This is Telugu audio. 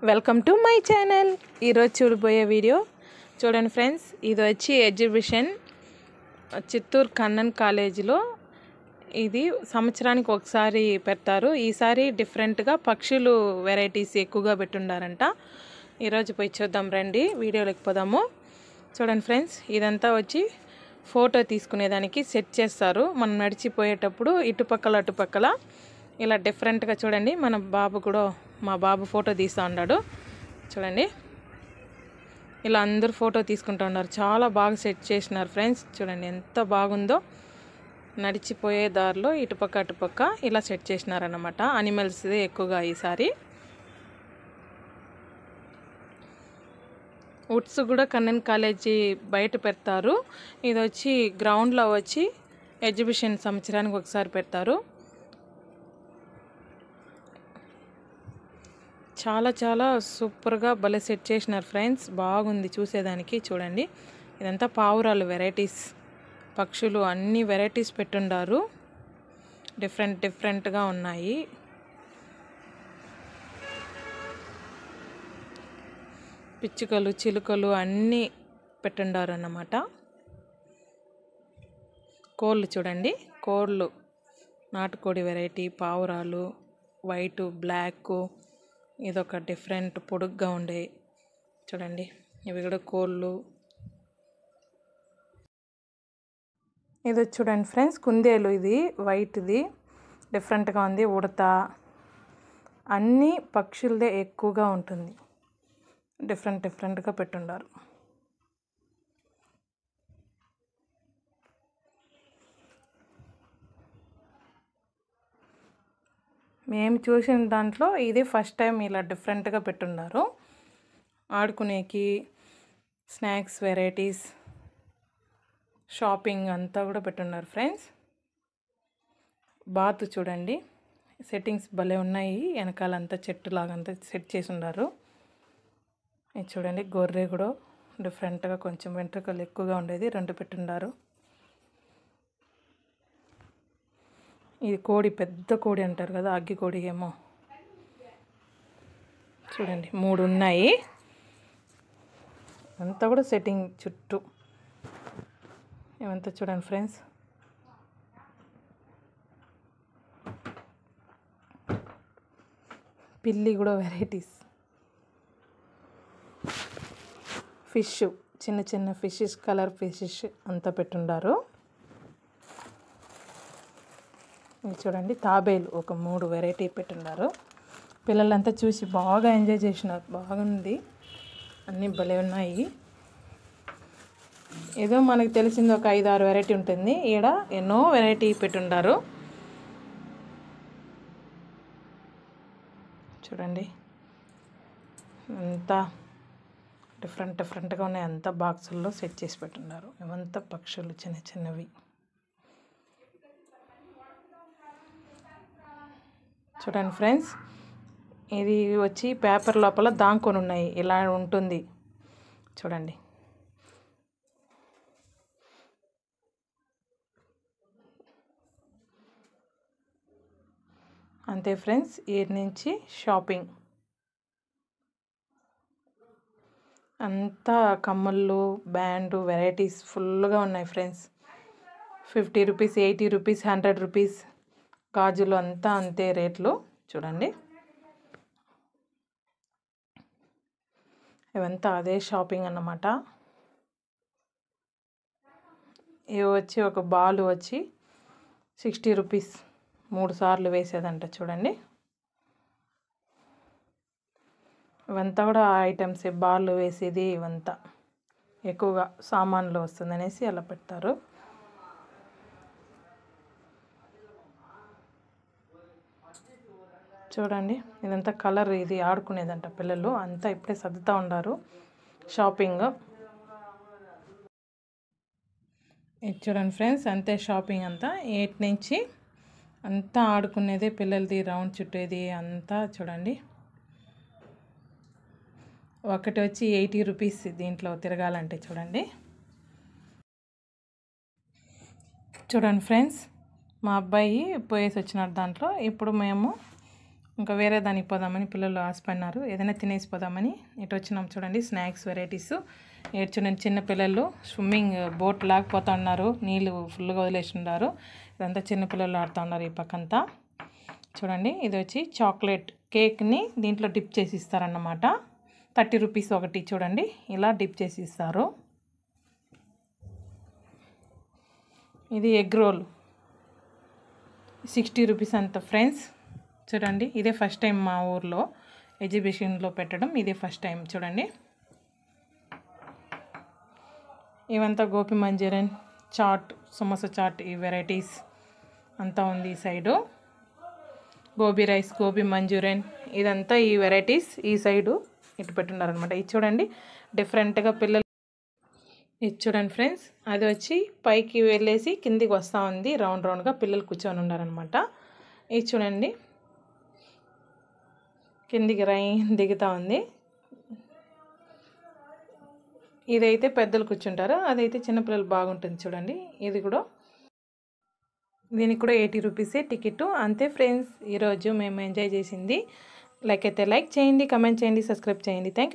Welcome to my channel. ఈరోజు చూడబోయే వీడియో చూడండి ఫ్రెండ్స్. ఇది వచ్చి ఎగ్జిబిషన్ చిత్తూరు కన్నన్ కాలేజీలో. ఇది సంవత్సరానికి ఒకసారి పెడతారు. ఈసారి డిఫరెంట్గా పక్షులు వెరైటీస్ ఎక్కువగా పెట్టుండారంట. ఈరోజు పోయి చూద్దాం రండి, వీడియోలోకి పోదాము. చూడండి ఫ్రెండ్స్, ఇదంతా వచ్చి ఫోటో తీసుకునేదానికి సెట్ చేస్తారు. మనం నడిచిపోయేటప్పుడు ఇటుపక్కల అటుపక్కల ఇలా డిఫరెంట్గా చూడండి. మా బాబు ఫోటో తీస్తూ ఉన్నాడు చూడండి. ఇలా అందరూ ఫోటో తీసుకుంటూ ఉన్నారు. చాలా బాగా సెట్ చేసినారు ఫ్రెండ్స్. చూడండి ఎంత బాగుందో. నడిచిపోయే దారిలో ఇటుపక్క అటుపక్క ఇలా సెట్ చేసినారన్నమాట. అనిమల్స్ ఎక్కువగా ఈసారి. వుడ్స్ కూడా కన్నన్ కాలేజీ బయట పెడతారు. ఇది వచ్చి గ్రౌండ్లో వచ్చి ఎగ్జిబిషన్ సంవత్సరానికి ఒకసారి పెడతారు. చాలా చాలా సూపర్గా భలే సెట్ చేసినారు ఫ్రెండ్స్. బాగుంది చూసేదానికి. చూడండి ఇదంతా పావురాలు వెరైటీస్, పక్షులు అన్ని వెరైటీస్ పెట్టుండారు. డిఫరెంట్గా ఉన్నాయి. పిచ్చుకలు, చిలుకలు అన్నీ పెట్టుండారు అన్నమాట. కోళ్ళు చూడండి, కోళ్ళు నాటుకోడి వెరైటీ, పావురాలు వైట్, బ్లాక్, ఇదొక డిఫరెంట్ పొడుగ్గా ఉండే చూడండి. ఇవి కూడా కోళ్ళు. ఇది చూడండి ఫ్రెండ్స్, కుందేలు. ఇది వైట్ది డిఫరెంట్గా ఉంది. ఉడత అన్ని పక్షులదే ఎక్కువగా ఉంటుంది. డిఫరెంట్గా పెట్టుండారు. మేము చూసిన దాంట్లో ఇది ఫస్ట్ టైం ఇలా డిఫరెంట్గా పెట్టున్నారు. ఆడుకునేకి స్నాక్స్ వెరైటీస్, షాపింగ్ అంతా కూడా పెట్టున్నారు ఫ్రెండ్స్. బాత్ చూడండి, సెట్టింగ్స్ భలే ఉన్నాయి. వెనకాలంతా చెట్టు లాగంతా సెట్ చేసి ఉన్నారు. ఇది చూడండి, గొర్రె కూడా డిఫరెంట్గా కొంచెం వెంట్రుకలు ఎక్కువగా ఉండేది 2 పెట్టున్నారు. ఇది కోడి, పెద్ద కోడి అంటారు కదా, అగ్గి కోడి ఏమో. చూడండి 3 ఉన్నాయి. అంతా కూడా సెట్టింగ్ చుట్టూ ఇవంతా చూడండి ఫ్రెండ్స్. పిల్లి కూడా వెరైటీస్. ఫిష్, చిన్న ఫిషెస్, కలర్ ఫిషెస్ అంతా పెట్టుండారు. ఇది చూడండి, తాబేలు ఒక 3 వెరైటీ పెట్టున్నారు. పిల్లలంతా చూసి బాగా ఎంజాయ్ చేసినారు. బాగుంది, అన్నీ భలే ఉన్నాయి. ఏదో మనకు తెలిసింది ఒక 5-6 వెరైటీ ఉంటుంది. ఈడ ఎన్నో వెరైటీ పెట్టుండారు. చూడండి అంతా డిఫరెంట్గా ఉన్నాయి. అంతా బాక్సుల్లో సెట్ చేసి పెట్టున్నారు. ఇవంతా పక్షులు చిన్నవి. చూడండి ఫ్రెండ్స్, ఇది వచ్చి పేపర్ లోపల దాంకొని ఉన్నాయి. ఇలా ఉంటుంది చూడండి. అంతే ఫ్రెండ్స్, ఈ నుంచి షాపింగ్ అంతా కమ్మళ్ళు, బ్యాండ్ వెరైటీస్ ఫుల్గా ఉన్నాయి ఫ్రెండ్స్. 50 rupees, 80 rupees, 100 rupees. గాజులు అంతా అంతే రేట్లు చూడండి. ఇవంతా అదే షాపింగ్ అన్నమాట. ఇవి వచ్చి ఒక బాల్ వచ్చి 60 రూపీస్, 3 సార్లు వేసేదంట చూడండి. ఇవంతా కూడా ఐటమ్స్, బాల్ వేసేది. ఇవంతా ఎక్కువగా సామాన్లు వస్తుందనేసి అలా పెడతారు. చూడండి ఇదంతా కలర్, ఇది ఆడుకునేదంట పిల్లలు. అంతా ఇప్పుడే సర్దుతూ ఉన్నారు షాపింగ్. ఇది చూడండి ఫ్రెండ్స్, అంతే షాపింగ్ అంతా. 8 నుంచి అంతా ఆడుకునేదే పిల్లలది, రౌండ్ చుట్టేది అంతా చూడండి. ఒకటి వచ్చి 80 రూపీస్ దీంట్లో తిరగాలంటే చూడండి. చూడండి ఫ్రెండ్స్, మా అబ్బాయి పోయేసి వచ్చినాడు దాంట్లో. ఇప్పుడు మేము ఇంకా వేరే దానికి పోదామని పిల్లలు ఆశపడినారు, ఏదైనా తినేసి పోదామని ఇటు వచ్చినాం. చూడండి స్నాక్స్ వెరైటీస్. ఇక్కడ చూడండి చిన్న పిల్లలు స్విమ్మింగ్ బోట్ లాగిపోతూ ఉన్నారు, నీళ్ళు ఫుల్గా వదిలేసి ఉన్నారు. ఇదంతా చిన్నపిల్లలు ఆడుతూ ఉన్నారు ఈ పక్కంతా. చూడండి ఇది వచ్చి చాక్లెట్ కేక్ని దీంట్లో డిప్ చేసి ఇస్తారన్నమాట. 30 రూపీస్ ఒకటి. చూడండి ఇలా డిప్ చేసి ఇస్తారు. ఇది ఎగ్ రోల్ 60 రూపీస్ అంత ఫ్రెండ్స్. చూడండి ఇదే ఫస్ట్ టైం మా ఊర్లో ఎగ్జిబిషన్లో పెట్టడం, ఇదే ఫస్ట్ టైం. చూడండి ఇవంతా గోబీ మంచూరియన్, చాట్, సమోసా చాట్, ఈ వెరైటీస్ అంతా ఉంది. ఈ side gobi rice, gobi manchurian, ఇదంతా ఈ వెరైటీస్ ఈ సైడు ఇటు పెట్టున్నారనమాట. ఇది చూడండి డిఫరెంట్గా పిల్లలు. ఇది చూడండి ఫ్రెండ్స్, అది వచ్చి పైకి వెళ్ళేసి కిందికి వస్తూ ఉంది రౌండ్గా, పిల్లలు కూర్చొని ఉన్నారనమాట. ఇది చూడండి కిందికి దిగుతూ ఉంది. ఇదైతే పెద్దలు కూర్చుంటారు, అదైతే చిన్నపిల్లలు బాగుంటుంది. చూడండి ఇది కూడా, దీనికి కూడా 80 రూపీసే టికెట్. అంతే ఫ్రెండ్స్, ఈరోజు మేము ఎంజాయ్ చేసింది. లైక్ అయితే లైక్ చేయండి, కమెంట్ చేయండి, సబ్స్క్రైబ్ చేయండి. Thank you.